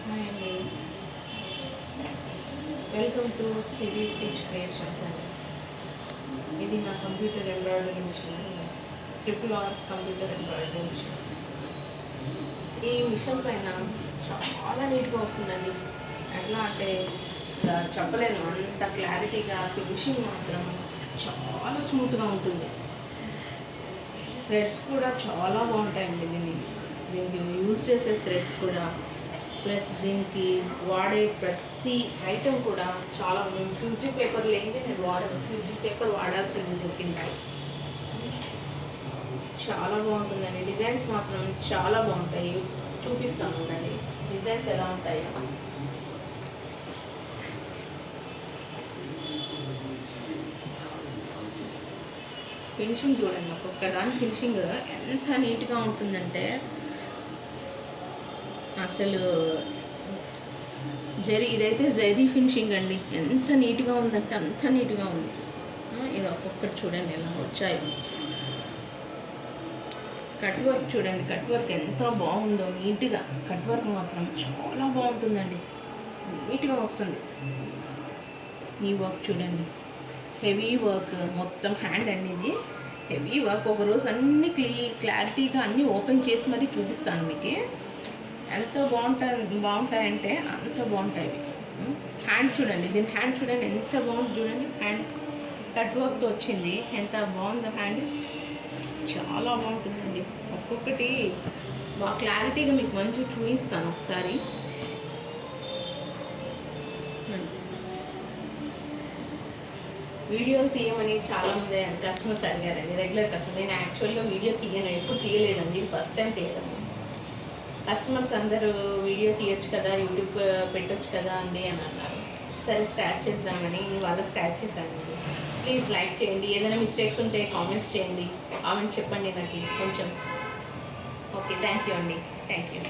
Hi అండి, welcome to Siri stitch creations అండి. ఇది నా computer embroidery machine, RRR computer embroidery machine. ఈ మిషన్ పైన చాలా నీట్గా వస్తుందండి. ఎట్లా అంటే చెప్పలేను, అంత క్లారిటీగా ఫినిషింగ్ మాత్రం చాలా స్మూత్గా ఉంటుంది. థ్రెడ్స్ కూడా చాలా బాగుంటాయండి. దీనికి యూజ్ చేసే థ్రెడ్స్ కూడా, ప్లస్ దీనికి వాడే ప్రతి ఐటెం కూడా చాలా, మేము ఫ్యూజీ పేపర్ లేనిది నేను ఫ్యూజీ పేపర్ వాడాల్సింది దీనికి. చాలా బాగుంటుందండి. డిజైన్స్ మాత్రం చాలా బాగుంటాయి. చూపిస్తాను ఉండండి డిజైన్స్ ఎలా ఉంటాయి. ఫినిషింగ్ చూడండి, ఒక్కొక్క దాని ఫినిషింగ్ ఎంత నీట్గా ఉంటుందంటే అసలు ఇదైతే జరీ ఫినిషింగ్ అండి. ఎంత నీట్గా ఉందంటే అంత నీట్గా ఉంది. ఇది ఒక్కొక్కటి చూడండి ఎలా వచ్చాయి. కట్ వర్క్ చూడండి, కట్ వర్క్ ఎంత బాగుందో నీట్గా. కట్ వర్క్ మాత్రం చాలా బాగుంటుందండి, నీట్గా వస్తుంది. ఈ వర్క్ చూడండి, హెవీ వర్క్, మొత్తం హ్యాండ్ అనేది హెవీ వర్క్. ఒకరోజు అన్ని క్లారిటీగా అన్నీ ఓపెన్ చేసి మరీ చూపిస్తాను మీకు. ఎంత బాగుంటాయంటే అంత బాగుంటాయి. హ్యాండ్ చూడండి, దీని హ్యాండ్ చూడండి ఎంత బాగుంది. చూడండి హ్యాండ్ కట్ వర్క్తో వచ్చింది, ఎంత బాగుందో హ్యాండ్. చాలా బాగుంటుందండి. ఒక్కొక్కటి బాగా క్లారిటీగా మీకు మంచిగా చూపిస్తాను ఒకసారి. వీడియోలు తీయమని చాలామంది కస్టమర్స్ అడిగారండి, రెగ్యులర్ కస్టమర్. నేను యాక్చువల్గా వీడియో తీయను, ఎప్పుడు తీయలేదండి, ఇది ఫస్ట్ టైం తీయడం. కస్టమర్స్ అందరూ వీడియో తీయొచ్చు కదా, యూట్యూబ్ పెట్టొచ్చు కదా అండి అని అన్నారు. సరే స్టార్ట్ చేద్దామని ఇవాళ స్టార్ట్ చేశానండి. ప్లీజ్ లైక్ చేయండి, ఏదైనా మిస్టేక్స్ ఉంటే కామెంట్స్ చేయండి, కామెంట్ చెప్పండి నాకు కొంచెం. ఓకే, థ్యాంక్ యూ అండి, థ్యాంక్ యూ.